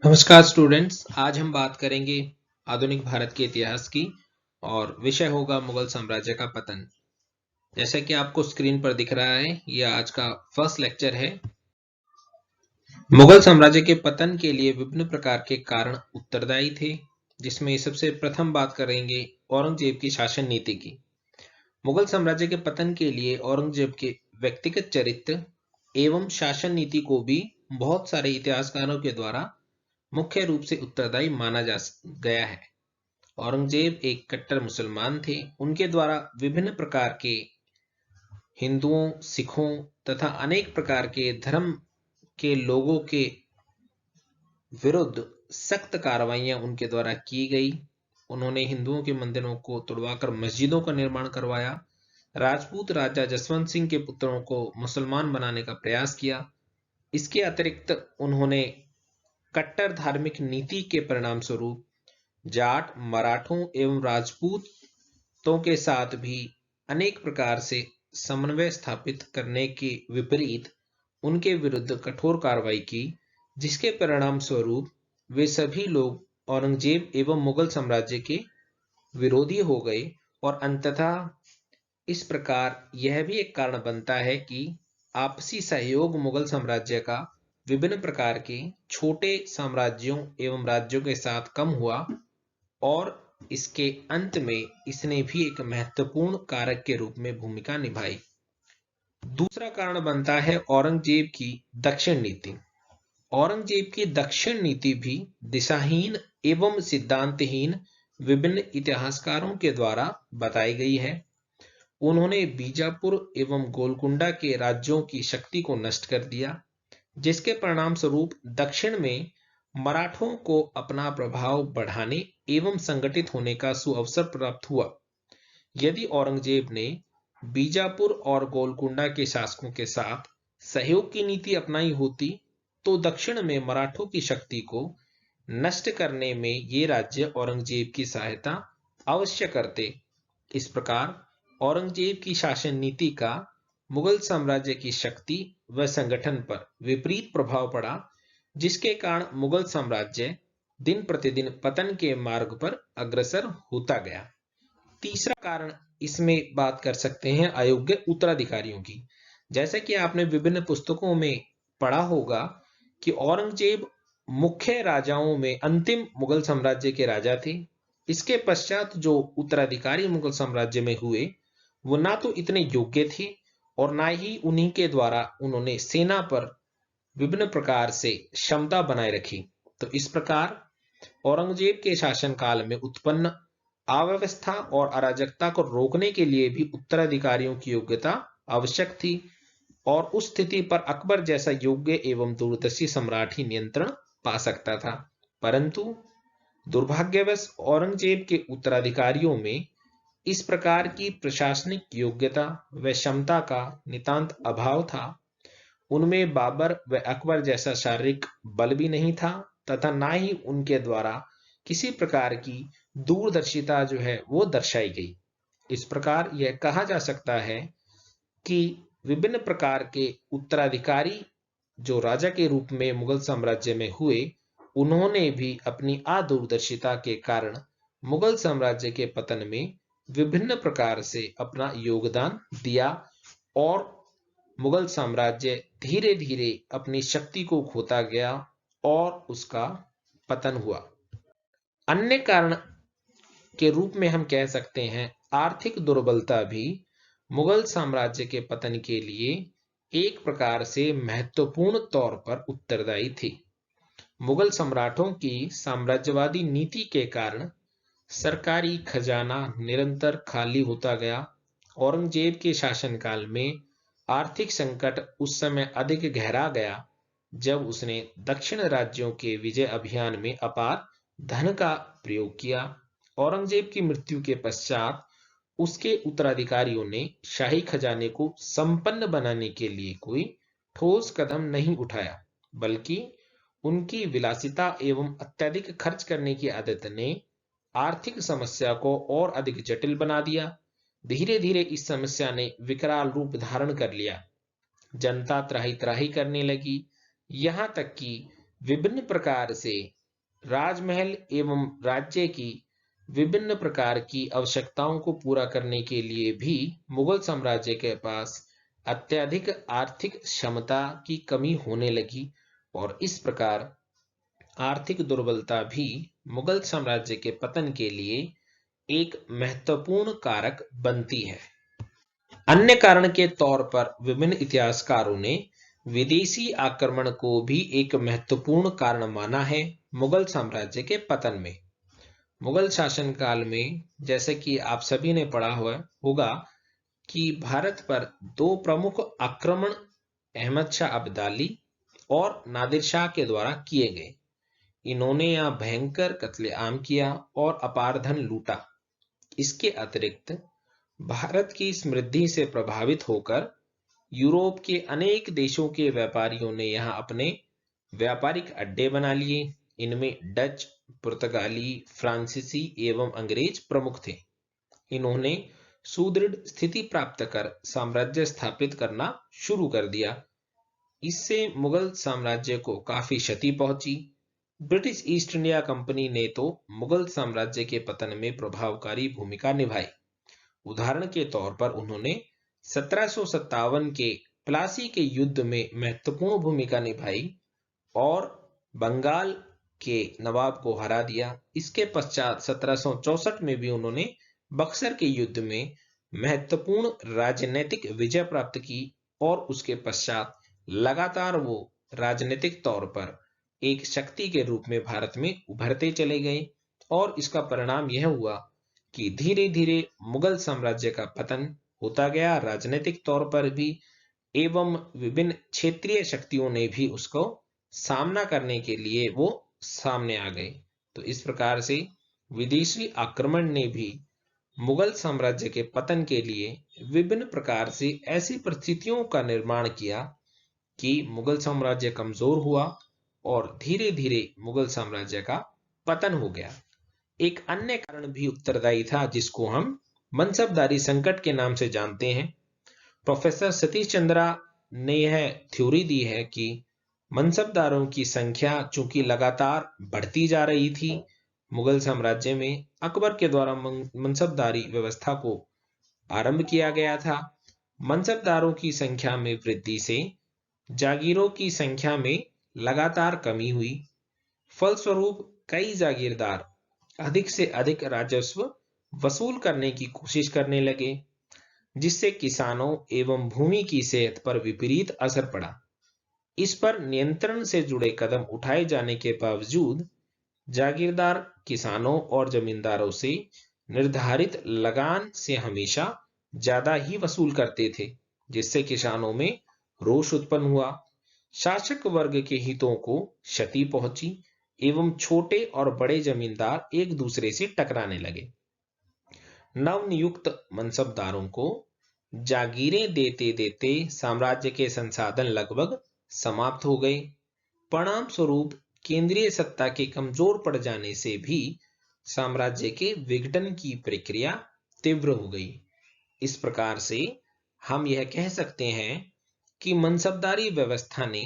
नमस्कार स्टूडेंट्स। आज हम बात करेंगे आधुनिक भारत के इतिहास की और विषय होगा मुगल साम्राज्य का पतन। जैसा कि आपको स्क्रीन पर दिख रहा है, यह आज का फर्स्ट लेक्चर है। मुगल साम्राज्य के पतन के लिए विभिन्न प्रकार के कारण उत्तरदायी थे, जिसमें सबसे प्रथम बात करेंगे औरंगजेब की शासन नीति की। मुगल साम्राज्य के पतन के लिए औरंगजेब के व्यक्तिगत चरित्र एवं शासन नीति को भी बहुत सारे इतिहासकारों के द्वारा मुख्य रूप से उत्तरदायी माना जा गया है। औरंगजेब एक कट्टर मुसलमान थे। उनके द्वारा विभिन्न प्रकार के हिंदुओं, सिखों तथा अनेक प्रकार के धर्म के लोगों के विरुद्ध सख्त कार्रवाइयां उनके द्वारा की गई। उन्होंने हिंदुओं के मंदिरों को तुड़वाकर मस्जिदों का निर्माण करवाया। राजपूत राजा जसवंत सिंह के पुत्रों को मुसलमान बनाने का प्रयास किया। इसके अतिरिक्त उन्होंने कट्टर धार्मिक नीति के परिणाम स्वरूप जाट, मराठों एवं राजपूतों के साथ भी अनेक प्रकार से समन्वय स्थापित करने के विपरीत उनके विरुद्ध कठोर कार्रवाई की, जिसके परिणाम स्वरूप वे सभी लोग औरंगजेब एवं मुगल साम्राज्य के विरोधी हो गए। और अंततः इस प्रकार यह भी एक कारण बनता है कि आपसी सहयोग मुगल साम्राज्य का विभिन्न प्रकार के छोटे साम्राज्यों एवं राज्यों के साथ कम हुआ और इसके अंत में इसने भी एक महत्वपूर्ण कारक के रूप में भूमिका निभाई। दूसरा कारण बनता है औरंगजेब की दक्षिण नीति। औरंगजेब की दक्षिण नीति भी दिशाहीन एवं सिद्धांतहीन विभिन्न इतिहासकारों के द्वारा बताई गई है। उन्होंने बीजापुर एवं गोलकुंडा के राज्यों की शक्ति को नष्ट कर दिया, जिसके परिणाम स्वरूप दक्षिण में मराठों को अपना प्रभाव बढ़ाने एवं संगठित होने का सुअवसर प्राप्त हुआ। यदि औरंगजेब ने बीजापुर और गोलकुंडा के शासकों के साथ सहयोग की नीति अपनाई होती, तो दक्षिण में मराठों की शक्ति को नष्ट करने में ये राज्य औरंगजेब की सहायता अवश्य करते। इस प्रकार औरंगजेब की शासन नीति का मुगल साम्राज्य की शक्ति व संगठन पर विपरीत प्रभाव पड़ा, जिसके कारण मुगल साम्राज्य दिन प्रतिदिन पतन के मार्ग पर अग्रसर होता गया। तीसरा कारण इसमें बात कर सकते हैं अयोग्य उत्तराधिकारियों की। जैसे कि आपने विभिन्न पुस्तकों में पढ़ा होगा कि औरंगजेब मुख्य राजाओं में अंतिम मुगल साम्राज्य के राजा थे। इसके पश्चात जो उत्तराधिकारी मुगल साम्राज्य में हुए, वो ना तो इतने योग्य थे और ना ही उन्हीं के द्वारा उन्होंने सेना पर विभिन्न प्रकार से क्षमता बनाए रखी। तो इस प्रकार औरंगजेब के शासनकाल में उत्पन्न अव्यवस्था और अराजकता को रोकने के लिए भी उत्तराधिकारियों की योग्यता आवश्यक थी और उस स्थिति पर अकबर जैसा योग्य एवं दूरदर्शी सम्राट ही नियंत्रण पा सकता था। परंतु दुर्भाग्यवश औरंगजेब के उत्तराधिकारियों में इस प्रकार की प्रशासनिक योग्यता व क्षमता का नितांत अभाव था। उनमें बाबर व अकबर जैसा शारीरिक बल भी नहीं था तथा ना ही उनके द्वारा किसी प्रकार की दूरदर्शिता जो है वो दर्शाई गई। इस प्रकार यह कहा जा सकता है कि विभिन्न प्रकार के उत्तराधिकारी जो राजा के रूप में मुगल साम्राज्य में हुए, उन्होंने भी अपनी अदूरदर्शिता के कारण मुगल साम्राज्य के पतन में विभिन्न प्रकार से अपना योगदान दिया और मुगल साम्राज्य धीरे धीरे अपनी शक्ति को खोता गया और उसका पतन हुआ। अन्य कारण के रूप में हम कह सकते हैं आर्थिक दुर्बलता भी मुगल साम्राज्य के पतन के लिए एक प्रकार से महत्वपूर्ण तौर पर उत्तरदायी थी। मुगल सम्राटों की साम्राज्यवादी नीति के कारण सरकारी खजाना निरंतर खाली होता गया। औरंगजेब के शासनकाल में आर्थिक संकट उस समय अधिक गहरा गया जब उसने दक्षिण राज्यों के विजय अभियान में अपार धन का प्रयोग किया। औरंगजेब की मृत्यु के पश्चात उसके उत्तराधिकारियों ने शाही खजाने को संपन्न बनाने के लिए कोई ठोस कदम नहीं उठाया, बल्कि उनकी विलासिता एवं अत्यधिक खर्च करने की आदत ने आर्थिक समस्या को और अधिक जटिल बना दिया। धीरे धीरे इस समस्या ने विकराल रूप धारण कर लिया। जनता त्राही त्राही करने लगी, यहां तक कि विभिन्न प्रकार से राजमहल एवं राज्य की विभिन्न प्रकार की आवश्यकताओं को पूरा करने के लिए भी मुगल साम्राज्य के पास अत्यधिक आर्थिक क्षमता की कमी होने लगी और इस प्रकार आर्थिक दुर्बलता भी मुगल साम्राज्य के पतन के लिए एक महत्वपूर्ण कारक बनती है। अन्य कारण के तौर पर विभिन्न इतिहासकारों ने विदेशी आक्रमण को भी एक महत्वपूर्ण कारण माना है मुगल साम्राज्य के पतन में। मुगल शासनकाल में जैसे कि आप सभी ने पढ़ा हुआ होगा कि भारत पर दो प्रमुख आक्रमण अहमद शाह अब्दाली और नादिर शाह के द्वारा किए गए। इन्होंने यहाँ भयंकर कत्लेआम किया और अपार धन लूटा। इसके अतिरिक्त भारत की समृद्धि से प्रभावित होकर यूरोप के अनेक देशों के व्यापारियों ने यहाँ अपने व्यापारिक अड्डे बना लिए। इनमें डच, पुर्तगाली, फ्रांसीसी एवं अंग्रेज प्रमुख थे। इन्होंने सुदृढ़ स्थिति प्राप्त कर साम्राज्य स्थापित करना शुरू कर दिया। इससे मुगल साम्राज्य को काफी क्षति पहुंची। ब्रिटिश ईस्ट इंडिया कंपनी ने तो मुगल साम्राज्य के पतन में प्रभावकारी भूमिका निभाई। उदाहरण के तौर पर उन्होंने 1757 के प्लासी के युद्ध में महत्वपूर्ण भूमिका निभाई और बंगाल के नवाब को हरा दिया। इसके पश्चात 1764 में भी उन्होंने बक्सर के युद्ध में महत्वपूर्ण राजनीतिक विजय प्राप्त की और उसके पश्चात लगातार वो राजनीतिक तौर पर एक शक्ति के रूप में भारत में उभरते चले गए और इसका परिणाम यह हुआ कि धीरे धीरे मुगल साम्राज्य का पतन होता गया राजनीतिक तौर पर भी एवं विभिन्न क्षेत्रीय शक्तियों ने भी उसको सामना करने के लिए वो सामने आ गए। तो इस प्रकार से विदेशी आक्रमण ने भी मुगल साम्राज्य के पतन के लिए विभिन्न प्रकार से ऐसी परिस्थितियों का निर्माण किया कि मुगल साम्राज्य कमजोर हुआ और धीरे धीरे मुगल साम्राज्य का पतन हो गया। एक अन्य कारण भी उत्तरदायी था जिसको हम मनसबदारी संकट के नाम से जानते हैं। प्रोफेसर सतीश चंद्रा ने यह थ्योरी दी है कि मनसबदारों की संख्या चूंकि लगातार बढ़ती जा रही थी मुगल साम्राज्य में, अकबर के द्वारा मनसबदारी व्यवस्था को आरंभ किया गया था। मनसबदारों की संख्या में वृद्धि से जागीरों की संख्या में लगातार कमी हुई। फलस्वरूप कई जागीरदार अधिक से अधिक राजस्व वसूल करने की कोशिश करने लगे, जिससे किसानों एवं भूमि की सेहत पर विपरीत असर पड़ा। इस पर नियंत्रण से जुड़े कदम उठाए जाने के बावजूद जागीरदार किसानों और जमींदारों से निर्धारित लगान से हमेशा ज्यादा ही वसूल करते थे, जिससे किसानों में रोष उत्पन्न हुआ। शासक वर्ग के हितों को क्षति पहुंची एवं छोटे और बड़े जमींदार एक दूसरे से टकराने लगे। नवनियुक्त मनसबदारों को जागीरें देते देते साम्राज्य के संसाधन लगभग समाप्त हो गए। परिणाम स्वरूप केंद्रीय सत्ता के कमजोर पड़ जाने से भी साम्राज्य के विघटन की प्रक्रिया तीव्र हो गई। इस प्रकार से हम यह कह सकते हैं कि मनसबदारी व्यवस्था ने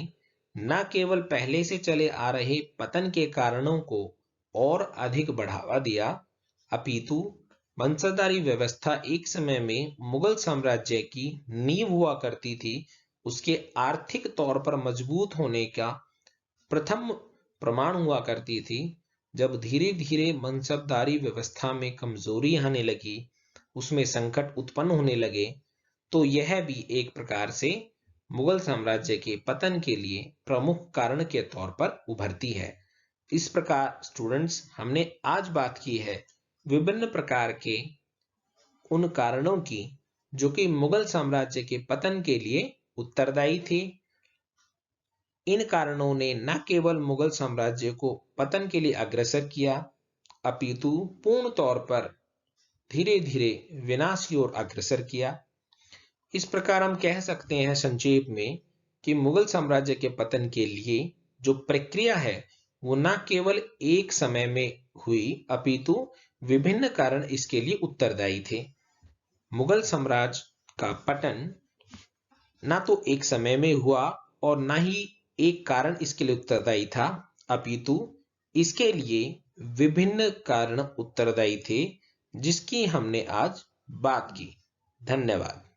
न केवल पहले से चले आ रहे पतन के कारणों को और अधिक बढ़ावा दिया, अपितु मनसबदारी व्यवस्था एक समय में मुगल साम्राज्य की नींव हुआ करती थी, उसके आर्थिक तौर पर मजबूत होने का प्रथम प्रमाण हुआ करती थी। जब धीरे धीरे मनसबदारी व्यवस्था में कमजोरी आने लगी, उसमें संकट उत्पन्न होने लगे, तो यह भी एक प्रकार से मुगल साम्राज्य के पतन के लिए प्रमुख कारण के तौर पर उभरती है। इस प्रकार स्टूडेंट्स, हमने आज बात की है विभिन्न प्रकार के उन कारणों की जो कि मुगल साम्राज्य के पतन के लिए उत्तरदायी थे। इन कारणों ने न केवल मुगल साम्राज्य को पतन के लिए अग्रसर किया, अपितु पूर्ण तौर पर धीरे धीरे विनाश की ओर अग्रसर किया। इस प्रकार हम कह सकते हैं संक्षेप में कि मुगल साम्राज्य के पतन के लिए जो प्रक्रिया है वो न केवल एक समय में हुई, अपितु विभिन्न कारण इसके लिए उत्तरदायी थे। मुगल साम्राज्य का पतन ना तो एक समय में हुआ और ना ही एक कारण इसके लिए उत्तरदायी था, अपितु इसके लिए विभिन्न कारण उत्तरदायी थे, जिसकी हमने आज बात की। धन्यवाद।